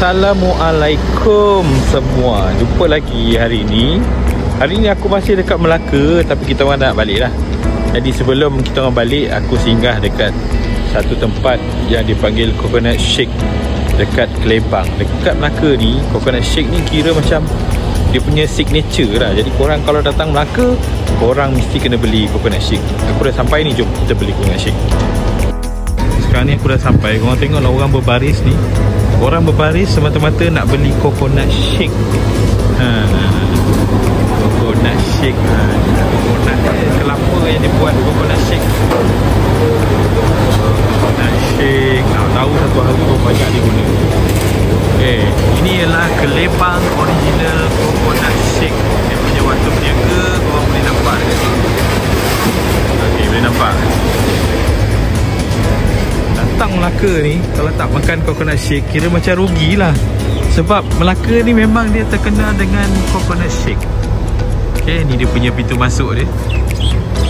Assalamualaikum semua. Jumpa lagi hari ini. Hari ini aku masih dekat Melaka, tapi kita orang nak balik lah. Jadi sebelum kita orang balik, aku singgah dekat satu tempat yang dipanggil Coconut Shake dekat Kelebang. Dekat Melaka ni, Coconut Shake ni kira macam dia punya signature lah. Jadi korang kalau datang Melaka, korang mesti kena beli Coconut Shake. Aku dah sampai ni, jom kita beli Coconut Shake. Sekarang ni aku dah sampai. Korang tengoklah orang berbaris ni. Orang berbaris semata-mata nak beli Coconut Shake. Coconut Shake. Coconut kelapa yang dibuat Coconut Shake. Coconut Shake. Nak tahu satu hari berapa banyak dia guna. Ini ialah Kelebang Original Coconut Shake. Dia punya waktu berniaga, korang boleh nampak dekat sini. Okey, boleh nampak. Datang Melaka ni, kalau tak makan Coconut Shake, kira macam rugilah. Sebab Melaka ni memang dia terkenal dengan Coconut Shake. Okay, ni dia punya pintu masuk dia,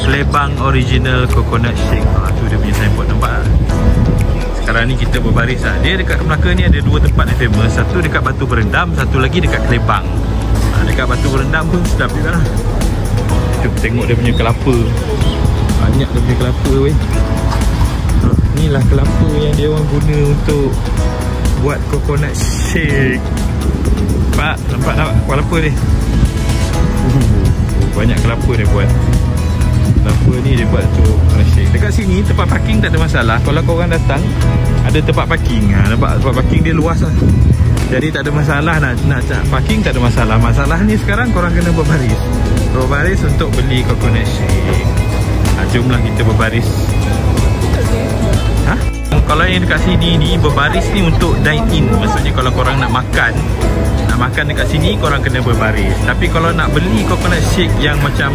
Kelebang Original Coconut Shake. Tu dia punya signboard, nampak tak? Sekarang ni kita berbaris lah. Dia dekat Melaka ni ada dua tempat yang famous. Satu dekat Batu Berendam, satu lagi dekat Kelebang. Dekat Batu Berendam pun sedap juga lah. Jom tengok dia punya kelapa. Banyak dia punya kelapa weh. Inilah kelapa yang dia orang guna untuk buat Coconut Shake. Nampak kelapa ni. Banyak kelapa dia buat. Kelapa ni dia buat untuk Coconut Shake. Dekat sini tempat parking tak ada masalah. Kalau korang datang, ada tempat parking. Nampak tempat parking dia luas lah. Jadi tak ada masalah nak parking, tak ada masalah. Masalah ni sekarang korang kena berbaris. Berbaris untuk beli Coconut Shake. Jomlah kita berbaris. Kalau yang dekat sini ni, berbaris ni untuk dine in. Maksudnya kalau korang nak makan dekat sini, korang kena berbaris. Tapi kalau nak beli Coconut Shake yang macam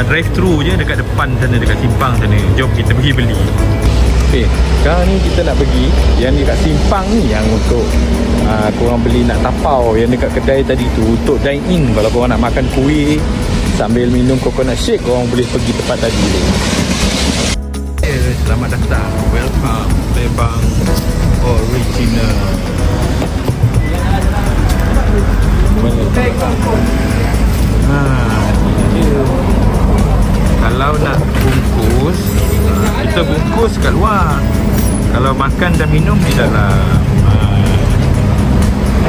drive thru je dekat depan sana, dekat simpang sana, jom kita pergi beli. Okay, sekarang ni kita nak pergi yang dekat simpang ni, yang untuk korang beli nak tapau. Yang dekat kedai tadi tu untuk dine in. Kalau korang nak makan kuih sambil minum Coconut Shake, korang boleh pergi tempat tadi tu. Selamat datang, welcome Kelebang Original. Ini dia. Kalau nak bungkus, kita bungkus kat luar. Kalau makan dan minum di dalam.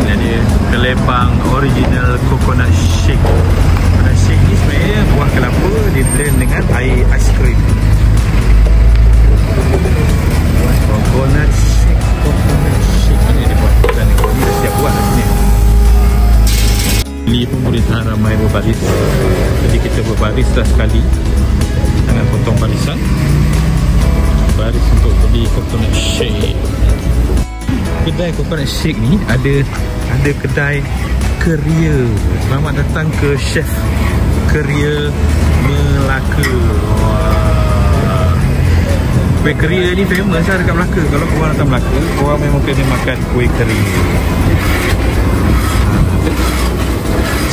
Ini dia Kelebang Original Coconut Shake. Coconut Shake ni sebenarnya buah kelapa di blend dengan air aiskrim. Coconut Shake, Coconut Shake ni dia buat dan ni dah siap buat dah sini. Beli pun boleh tahan ramai berbaris. Jadi kita berbaris dah sekali. Jangan potong barisan. Baris untuk beli Coconut Shake. Kedai Coconut Shake ni ada kedai Keria. Selamat datang ke Chef Keria Melaka. Kuih keria ni famous lah dekat Melaka. Kalau korang datang Melaka, korang memang kena makan kuih keria.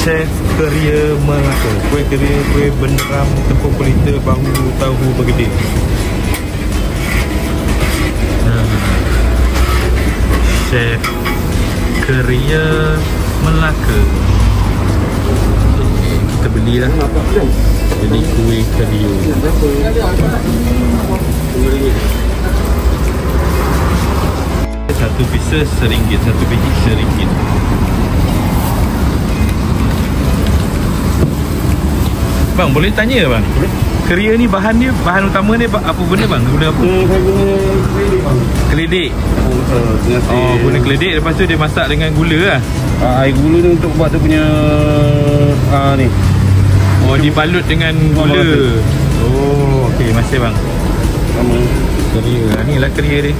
Chef Keria Melaka. Kuih keria, kuih beneram, tepung pelita, bahu, tahu bergedil. Chef Keria Melaka. Kita belilah. Beli kuih keria. Satu pieces RM1, satu biji RM1. Bang, boleh tanya bang? Keria ni bahan utama dia apa benda bang? Guna apa? Saya guna keledek. Guna keledek, lepas tu dia masak dengan gula lah. Air gula ni untuk buat dia punya ni. Dibalut dengan gula. Okey, masih bang. Sama keria. Ni lah keria dia.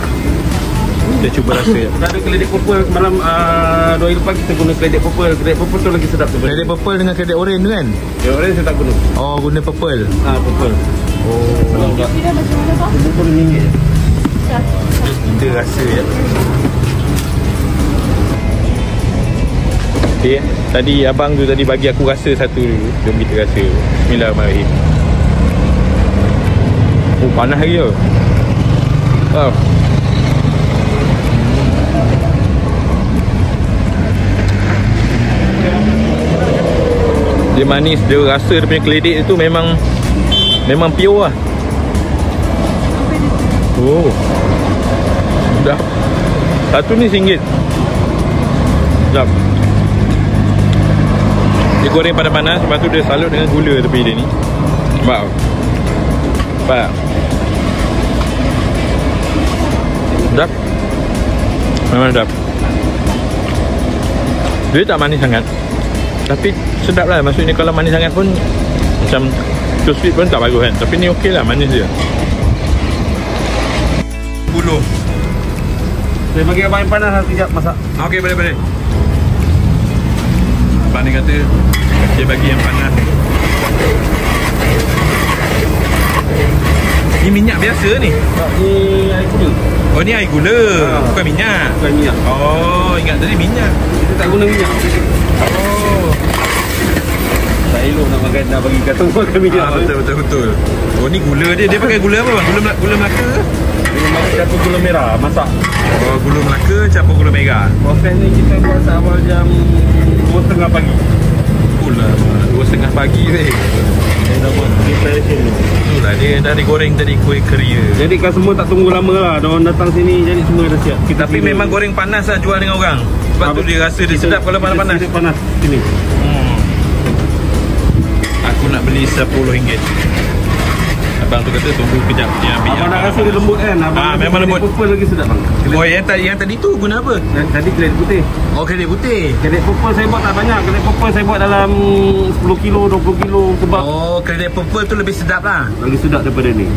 Kita cuba rasa. Kita ada keledek purple malam 2 hari lepas kita guna keledek purple. Keledek purple tu lagi sedap tu. Keledek purple dengan keledek oren tu kan? Keledek oren saya tak guna. Guna purple. Purple. Kalau enggak. Purple RM1 je. Kita rasa je. Okay, tadi abang tu tadi bagi aku rasa satu dulu. Jom kita rasa. Bismillahirrahmanirrahim. Panas lagi tu. Dia manis, dia rasa dia punya keledek tu memang pure lah. Oh, sedap. Satu ni RM1. Sedap. Dia goreng panas-panas, lepas tu dia salut dengan gula tepi dia ni. Wow. Nampak? Sedap. Memang sedap. Dia tak manis sangat, tapi sedap lah. Maksudnya kalau manis sangat pun macam too sweet pun tak bagus kan. Tapi ni okey lah, manis dia. Buluh. Saya bagi abang yang panas sekejap masak. Okey, boleh. Abang ni kata dia bagi yang panas. Ni minyak biasa ni? Tak, ni air gula. Oh, ni air gula, bukan minyak. Bukan minyak. Oh, ingat tadi minyak. Kita tak guna minyak. Oh, Tak elok nak bagi kata makan minyak. betul. Oh, ni gula dia. Dia pakai gula apa bang? Gula Melaka? Dia masak campur gula merah, masak. Oh, gula Melaka campur gula merah. Proses ni kita buat awal jam 2.30 pagi. Pula 2.30 pagi weh. Saya dah buat preparation tu. Itulah dia dah digoreng tadi kuih keria. Jadi kan semua tak tunggu lama lah. Diorang datang sini, jadi semua dah siap. Tapi memang goreng panas lah jual dengan orang. Sebab tu dia rasa dia sedap kalau panas-panas. Kita panas sini. Aku nak beli RM10. Abang tu kata tunggu kejap dia ambil. Abang nak rasa dia lembut kan? Abang memang lembut. Purple lagi sedap bang. Oh, yang tadi tu guna apa? Tadi keledek putih. Oh, keledek putih. Keledek purple saya buat tak banyak. Keledek purple saya buat dalam 10 kilo, 20 kilo sebab Oh, keledek purple tu lebih sedap lah. lagi sedap daripada ni.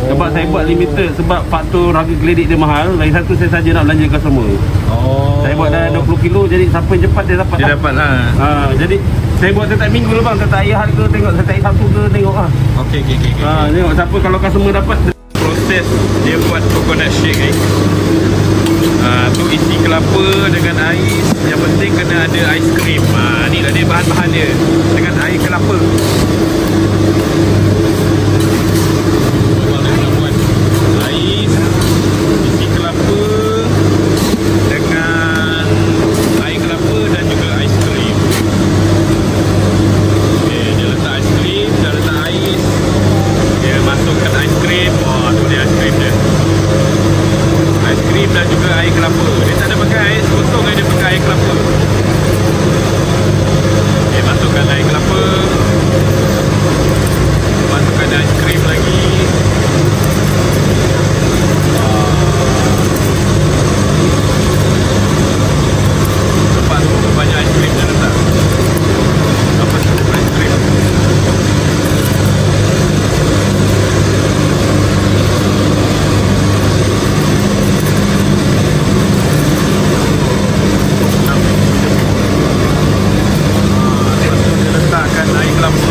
Sebab saya buat limited sebab faktor harga keledek dia mahal. Lagi satu saya saja nak belanja customer. Oh. Saya buat dalam 20 kilo jadi siapa yang cepat dia dapat. Dia dapat lah. Jadi saya buat setiap minggu lah bang. Setiap ayah ke tengok, setiap Sabtu ke tengok lah. Okey. Tengok siapa kalau customer dapat. Proses dia buat coconut shake ni. Tu isi kelapa dengan ais. Yang penting kena ada ais krim. Ni lah dia bahan-bahan dia. Dengan air kelapa. Memang dia nak buat ais, isi kelapa dengan air kelapa dan juga ais krim. Okay, dia letak ais krim, dah letak ais. Dia masukkan ais krim. Wah, tu dia ais krim dia. Ais krim dan juga air kelapa. Dia tak ada pakai ais kosong, dia pakai air kelapa. Okay, masukkan air kelapa. Masukkan ais krim lagi. Nampak tu banyak ais krim dia letak. Apa cukup ais krim.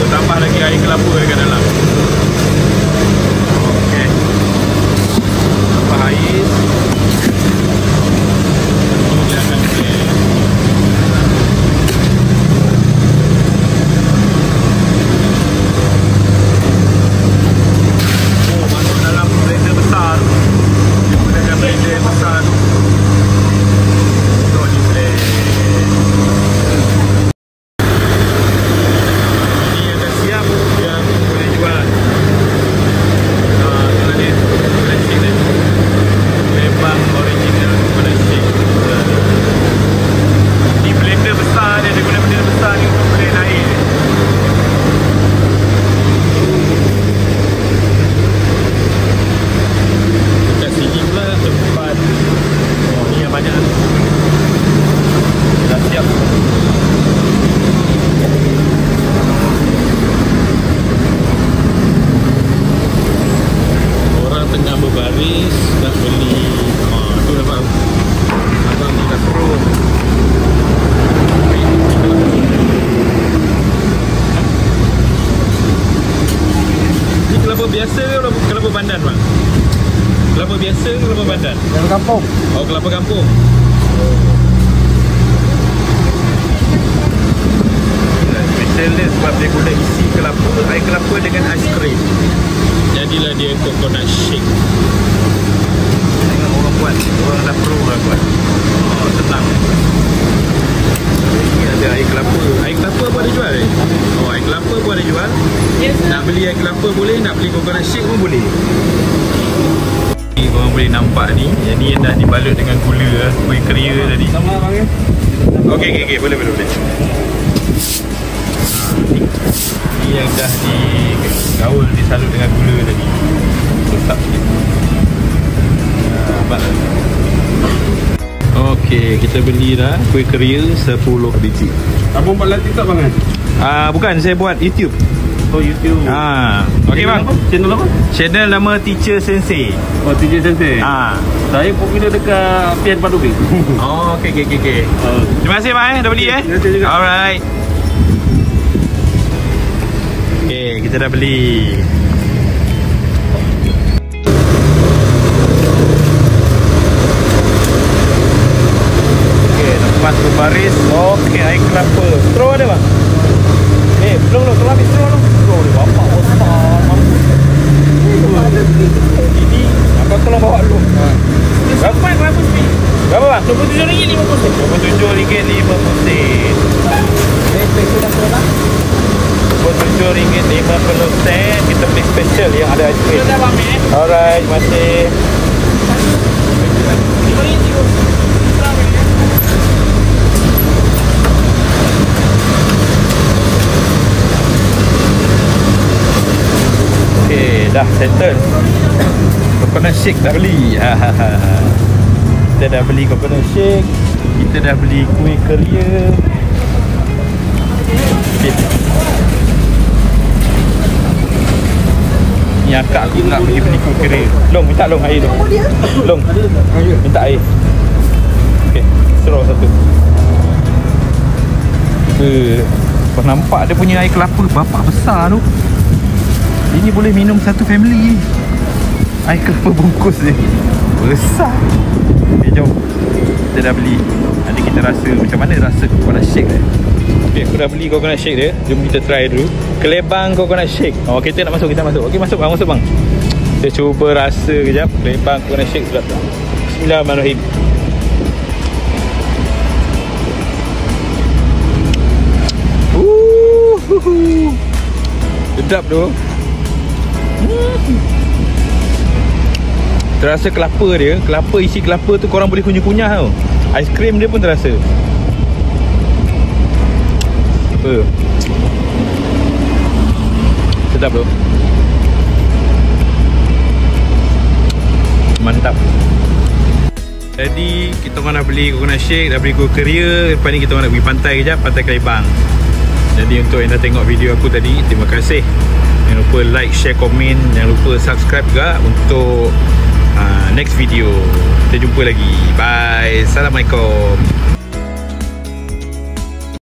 Tambah lagi air kelapa dekat dalam. Okey. Tambah ais. Dia akan blend. Oh, masuk dalam blender besar. Dia gunakan blender besar tu. Untuk di blend. Biasa ke kelapa pandan bang? Kelapa biasa ke kelapa pandan? Kelapa kampung. Oh, kelapa kampung. Special dia sebab dia guna isi kelapa, air kelapa dengan ais krim. Jadilah dia coconut shake. Tengok orang buat, orang dah pro lah buat. Oh, senang. Ini ada air kelapa. Air kelapa apa ada jual ni? Oh, air jual. Nak beli air kelapa boleh, nak beli coconut shake pun boleh. Ni korang boleh nampak ni, yang ni dah dibalut dengan gula lah, kuih keria tadi. Sama abang ya. Okey, boleh. Ni yang dah digaul, disalut dengan gula tadi. Tetap sikit. Nampak tak? Okey, kita beli dah kuih keria 10 biji. Abang buat live TikTok bang kan? Bukan, saya buat YouTube. Oh, YouTube. Okey bang. Channel apa? Channel nama Teacher Sensei. Oh, Teacher Sensei. Saya popular dekat Pian Padubi. Oh, okey. Terima kasih bang dah beli Terima kasih juga. Alright. Okey, kita dah beli. Okey, lepas berbaris. Okey, air kelapa. Straw ada bang? Belum kalau habis straw tu. Straw dia bapak besar mampus. Ini abang tolong bawa dulu. Berapa sih? Berapa bang? RM27.50. RM27.50. RM27.50. Kita beli special yang ada ice cream. Alright, terima kasih. Okay, dah settle. Coconut shake dah beli. Kita dah beli coconut shake. Kita dah beli kuih keria. Okay. Ni akak aku nak pergi beli kuih keria. Long, minta long air tu. Long, minta air. Okay, straw satu. Kau nampak dia punya air kelapa bapak besar tu. Ini boleh minum satu family. Air kelapa bungkus ni besar. Okay, jom. Kita dah beli. Nanti kita rasa macam mana rasa coconut shake dia. Okay, aku dah beli coconut shake dia. Jom kita try dulu. Kelebang coconut shake. Oh, kita nak masuk, kita masuk. Okay, masuk bang. Kita cuba rasa kejap. Kelebang coconut shake sudah. Bismillahirrahmanirrahim. Sedap tu. Terasa kelapa dia. Kelapa, isi kelapa tu korang boleh kunyah-kunyah tau. Aiskrim dia pun terasa. Sedap tu. Mantap. Jadi kita orang dah beli coconut shake, dah beli kuih keria. Lepas ni kita orang nak pergi pantai kejap, Pantai Kelebang. Jadi untuk yang dah tengok video aku tadi, terima kasih. Jangan lupa like, share, komen. Jangan lupa subscribe juga untuk next video. Kita jumpa lagi. Bye. Assalamualaikum.